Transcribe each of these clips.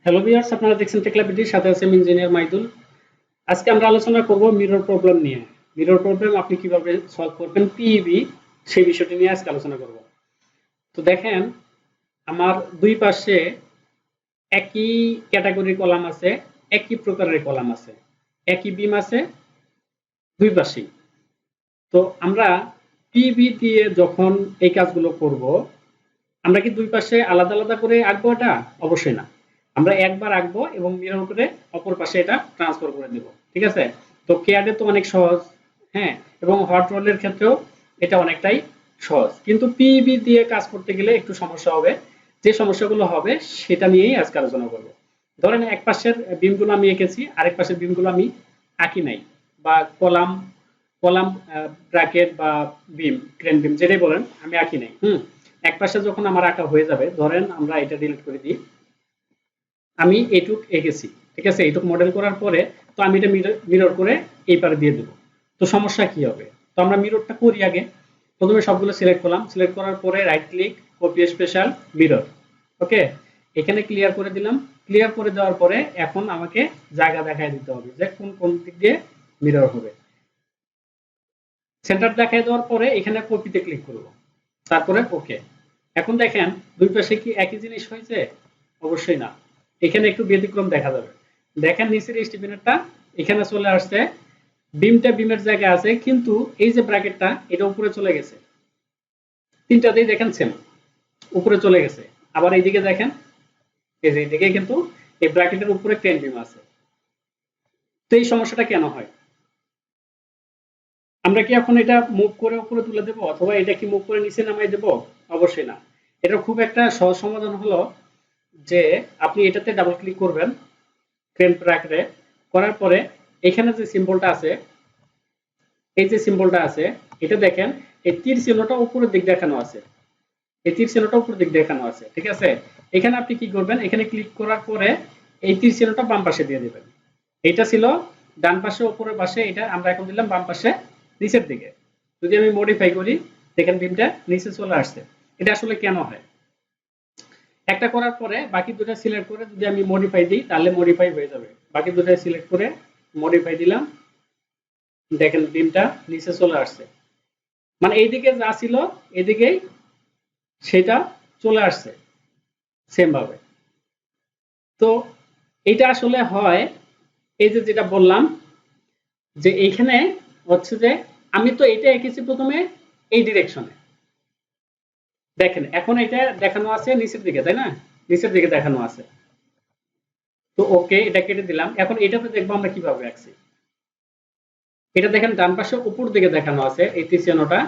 Hello viewers, আপনারা দেখছেন teklaBD, সাথে আছে ইঞ্জিনিয়ার মাইদুল। আজকে আমরা আলোচনা করব মিরর প্রবলেম নিয়ে। মিরর প্রবলেম আপনি কিভাবে সলভ করবেন পিইবি, সেই বিষয়টি নিয়ে আজকে আলোচনা করব। তো দেখেন, আমার দুই পাশে একই ক্যাটাগরির কলাম আছে, একই প্রকারের কলাম আছে, একই বিম আছে দুই পাশেই। তো আমরা পিইবি দিয়ে যখন এই কাজগুলো করব, আমরা কি দুই পাশে আলাদা আলাদা করে আঁকবো? এটা অবশ্যই না। আমরা একবার আঁকবো এবং মিরর করে অপর পাশে এটা ট্রান্সফার করে দেব। ঠিক আছে? তো কেয়ারে তো অনেক সহজ, হ্যাঁ, এবং হট রোলের ক্ষেত্রেও এটা অনেকটাই সহজ। কিন্তু পিইবি দিয়ে কাজ করতে গেলে একটু সমস্যা হবে। যে সমস্যাগুলো হবে সেটা নিয়েই আজকে আলোচনা করব। ধরেন এক পাশের বিমগুলো আমি এঁকেছি, আরেক পাশের বিমগুলো আমি আঁকি নাই, বা কলাম কলাম ব্র্যাকেট বা বিম, ক্রেন বিম যেটাই বলেন, আমি আঁকি নাই। এক পাশে যখন আমার আঁকা হয়ে যাবে, ধরেন আমরা এটা ডিলিট করে দিই, আমি এটুক এঁকেছি, ঠিক আছে, এটুক মডেল করার পরে তো আমি এটা মিরর করে এই পারে দিয়ে দেবো। তো সমস্যা কি হবে? তো আমরা মিররটা করি আগে। প্রথমে সবগুলো সিলেক্ট করলাম, সিলেক্ট করার পরে right click, copy special, mirror. Okay, এখানে ক্লিয়ার করে দিলাম। ক্লিয়ার করে দেওয়ার পরে এখন আমাকে জায়গা দেখায় দিতে হবে যে কোন কোন দিক দিয়ে মিরর হবে। সেন্টার দেখায় দেওয়ার পরে এখানে কপিতে ক্লিক করব, তারপরে ওকে। এখন দেখেন দুই পাশে কি একই জিনিস হয়েছে? অবশ্যই না, এখানে একটু ব্যতিক্রম দেখা যাবে। দেখেন নিচের স্টিফেনারটা এখানে চলে আসছে, বিমটা বিমের জায়গায় আছে, কিন্তু এই যে ব্র্যাকেটটা এটা উপরে চলে গেছে। তিনটাতেই দেখেন সেম, উপরে চলে গেছে। আবার এইদিকে দেখেন, এই যে এইদিকে কিন্তু এই ব্র্যাকেটের উপরে ক্রেন বিম আছে। তো এই সমস্যাটা কেন হয়? আমরা কি এখন এটা মুভ করে উপরে তুলে দেবো, অথবা এটা কি মুভ করে নিচে নামাই দেবো? অবশ্যই না। এটা খুব একটা সহজ সমাধান হলো যে আপনি এটাতে ডাবল ক্লিক করবেন, ক্রেন ব্র্যাকেটে করার পরে এখানে যে সিম্বলটা আছে, এই যে সিম্বলটা আছে, এটা দেখেন এই তীর চিহ্নটা উপরের দিক দেখানো আছে, এই তীর চিহ্নটা উপরের দিক দেখানো আছে, ঠিক আছে। এখানে আপনি কি করবেন, এখানে ক্লিক করার পরে এই তীর চিহ্নটা বাম পাশে দিয়ে দিবেন। এটা ছিল ডান পাশে উপরের পাশে, এটা আমরা এখন দিলাম বাম পাশে নিচের দিকে। যদি আমি মডিফাই করি, দেখেন বিমটা নিচে চলে আসছে। এটা আসলে কেন হয়? একটা করার পরে বাকি দুটো সিলেক্ট করে যদি আমি মডিফাই দিই, তাহলে মডিফাই হয়ে যাবে। বাকি দুটো সিলেক্ট করে মডিফাই দিলাম, দেখেন বিমটা নিচে চলে আসছে। মানে এইদিকে যা ছিল এদিকেই সেটা চলে আসছে সেম ভাবে। তো এটা আসলে হয়, এই যে যেটা বললাম, যে এইখানে হচ্ছে যে আমি তো এটা এঁকেছি প্রথমে এই ডিরেকশনে, দেখেন এখন এটা দেখানো আছে নিচের দিকে, তাই না? নিচের দিকে দেখানো আছে। তো ওকে, এটা কেটে দিলাম। এখন এটাতে দেখবো আমরা কিভাবে আঁকছি। এটা দেখেন ডান পাশে উপর দিকে দেখানো আছে এই তীরচিহ্নটা,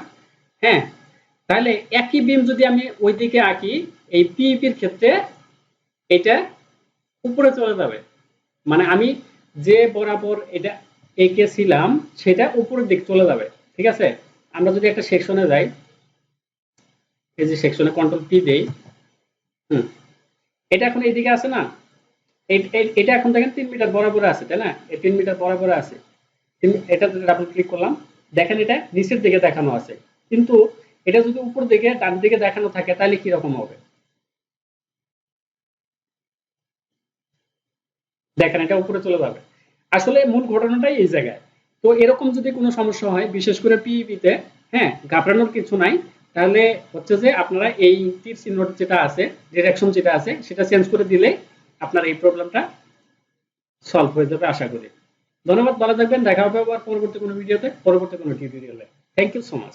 হ্যাঁ। তাহলে একই বিম যদি আমি ওই দিকে আঁকি, এই পিইপির ক্ষেত্রে এটা উপরে চলে যাবে। মানে আমি যে বরাবর এটা এঁকেছিলাম সেটা উপরের দিক চলে যাবে, ঠিক আছে। আমরা যদি একটা সেকশনে যাই, এই যে সেকশনে কন্ট্রোল পি দেই, এটা এখন এইদিকে আছে না, এটা এখন দেখেন 3 মিটার বরাবর আছে, তাই না? এই 3 মিটার বরাবর আছে। এটা যদি ডাবল ক্লিক করলাম, দেখেন এটা নিচের দিকে দেখানো আছে, কিন্তু এটা যদি উপর দিকে ডান দিকে দেখানো থাকে তাহলে কি রকম হবে? দেখেন এটা উপরে চলে যাবে। আসলে মূল ঘটনাটাই এই জায়গায়। তো এরকম যদি কোনো সমস্যা হয়, বিশেষ করে পিইবিতে, হ্যাঁ, ঘাবড়ানোর কিছু নাই। তাহলে হচ্ছে যে আপনারা এই তীর চিহ্ন যেটা আছে, ডিরেকশন যেটা আছে, সেটা চেঞ্জ করে দিলে আপনার এই প্রবলেমটা সলভ হয়ে যাবে আশা করি। ধন্যবাদ, ভালো থাকবেন। দেখা হবে আবার পরবর্তী কোনো ভিডিওতে, পরবর্তী কোনো টিউটোরিয়ালে। Thank you so much.